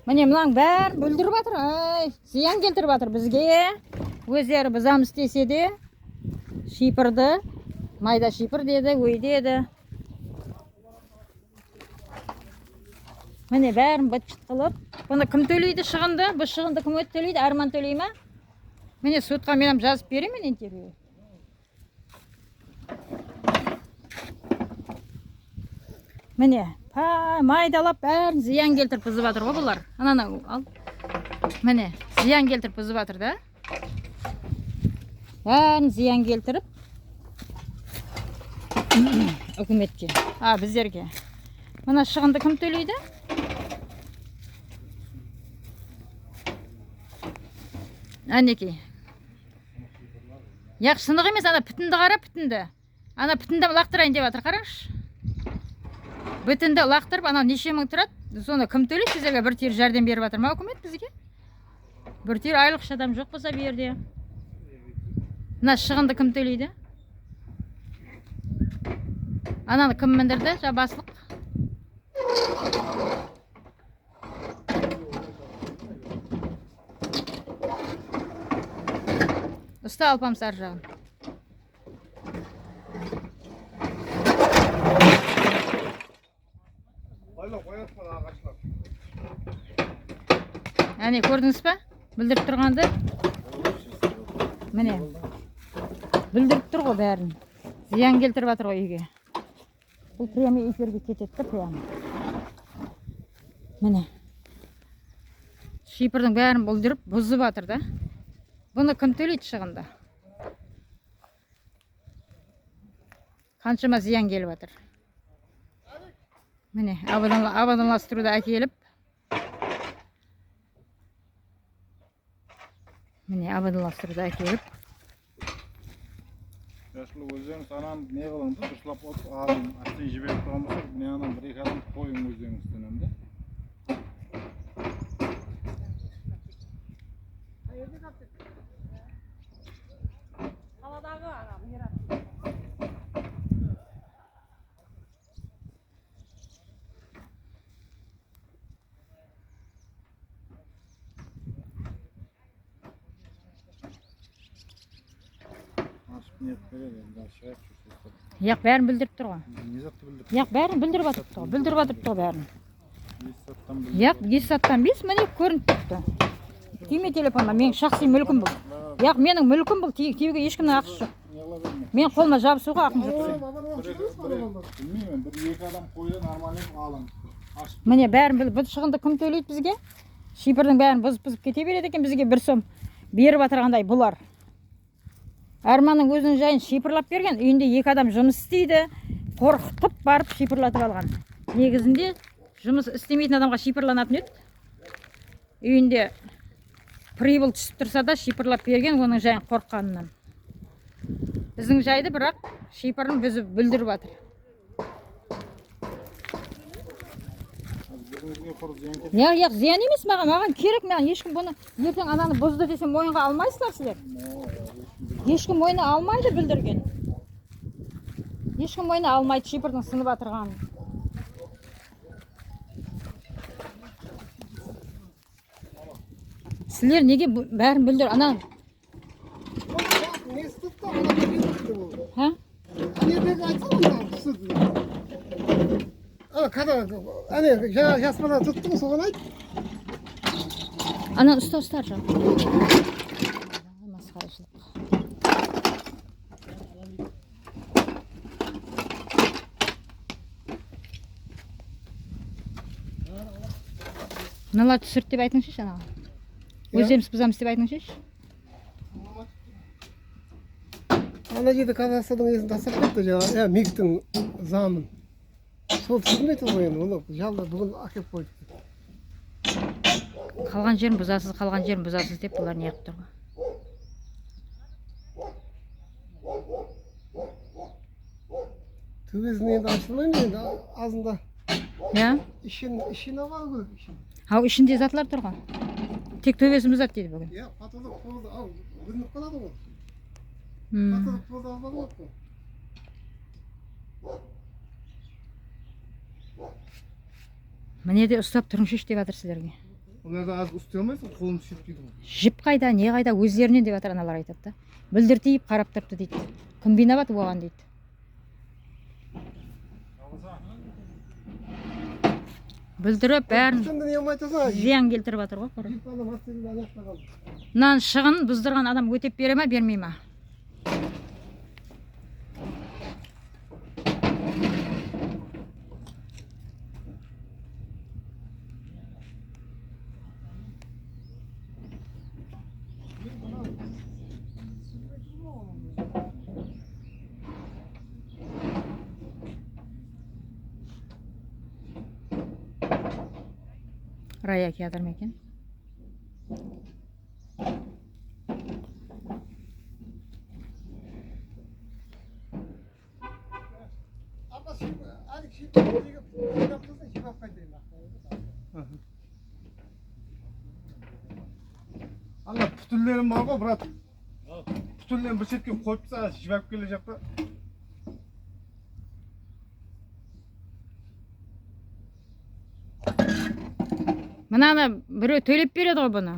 Міне мынаның бәрін бүлдіріп жатыр. Ай, зиян келтіріп жатыр бізге. Өздері бұзамыз десе де шипырды, майда шипыр деді, ой деді. Міне бәрін быт-шыт қылып. Бұны кім төлейді шығынды? Бұл шығынды кім төлейді? Арман төлей ме? Міне сотқа менің жазып беремін интервью. Міне майдалап бәрін зиян келтіріп бұзып жатыр ғой бұлар. Ананы ал. Міне зиян келтіріп бұзып жатыр да. Бәрін зиян келтіріп үкіметке, біздерге. Мына шығынды кім төлейді? Әнеки. Яқшынық емес, ана бүтінді қара, бүтінді. Ана бүтінді лақтырайын деп жатыр, қараңызшы. Бүтінді лақтырып, ана неше мың тұрады, соны кім төлейді? Сіздерге бір тер жәрдем беріп жатыр ма үкімет бізге? Бір тер айлық адам жоқ болса берді. Мына шығынды кім төлейді? Ананы кім міндірді? Жабасылық. Ұста алпам сар жағын. Әне көрдіңіз ба? Білдіріп тұрғанды? Міне. Білдіріп тұр ғой бәрін. Зиян келтіріп жатыр ғой үйге. Бұл прямо эфирге кетеді прямо. Міне. Шипырдың бәрін бұлдырып бұзып жатыр да. Бұны кім төлейді шығында? Қаншама зиян келіп жатыр. Міне, абадаластыруды әкеліп. Міне, абадаластыруды әкеліп. Yaşlı özünüz anam ne kılındı? Dışlap ot alın. Açtın jibek kalmışsa ne anam bir iki adam koyun özünüz dönemde. Яқ бәрін білдіріп тұр ғой. Не затты білдіріп? Яқ бәрін білдіріп жатыр тұр. Білдіріп жатыр тұр бәрін. Яқ 2 саттан 5 міне көрініп тұр. Тиме телефонға, менің шақси мүлкім бұл. Яқ менің мүлкім бұл, тиюге ешкімнің ақысы жоқ. Мен қолыма жабысуға ақым жоқ. Білмеймін, бір екі адам қойды нормалеп алың. Міне бәрін біліп, бұл шығынды кім төлейді бізге? Шипырдың бәрін бұзып кете береді екен бізге бір сом беріп жатырғандай бұлар. Арманның өзінің жайын шипырлап берген, үйінде 2 адам жұмыс істейді, қорқытып барып шипырлатып алған. Негізінде жұмыс істемейтін адамға шипырланатын еді. Үйінде прибыл түсіп тұрса да шипырлап берген, оның жайын қорққанынан. Біздің жайды бірақ шипырын бұзып бүлдіріп жатыр. Яқ, зиян емес маған керек, маған ешкім бұны ертең ананы бұзды десе мойынға алмайсыздар сіздер. Ешкім мойны алмайды бүлдірген. Ешкім мойны алмайды шипырдың сынып жатырғанын. Сіздер неге бәрін бүлдір? Ана Ана ұста жа. Мыналар түсірт деп айтыңызшы жаңағы. Өзіміз бұзамыз деп айтыңызшы. Ана жерде Қазақстанның есін тастап кетті жаңағы, мектің замын. Сол түсірмейді ғой енді, оны жалда бүгін әкеп қойды. Қалған жерін бұзасыз деп бұлар не қып тұр ғой. Төбесін енді ашылмайды енді азында. Я? Ішін алған ғой. Ау ішінде затлар тұр ғой. Тек төбесін бұзады дейді бүгін. Я, патылық болды, ау, бүлініп қалады ғой. Патылық болды алған ғой. Міне де ұстап тұрыңшыш деп жатыр сіздерге. Оларды аз ұстай алмайсың, қолым шешіп дейді ғой. Жіп қайда, не қайда өздерінен деп жатыр аналар айтады да. Бүлдіртейіп қарап тұрыпты дейді. Кім бинабат оған дейді. Бүлдіріп бәрін Сен де не алмай тұрсың? зиян келтіріп жатыр ғой. қара. Жіп адам астында аяқта қалды. Мынаны шығын бұздырған адам өтеп бере ма, бермей ма? Рая келатыр ма екен? Апа, әлік шип ойнап тұрсың, шип алып қайтайын. Ана пүтілерім бар ғой, брат. Пүтілерін бір шетке қойып тастаған, жібіп келе жақта. Мынаны біреу төлеп береді ғой бұны.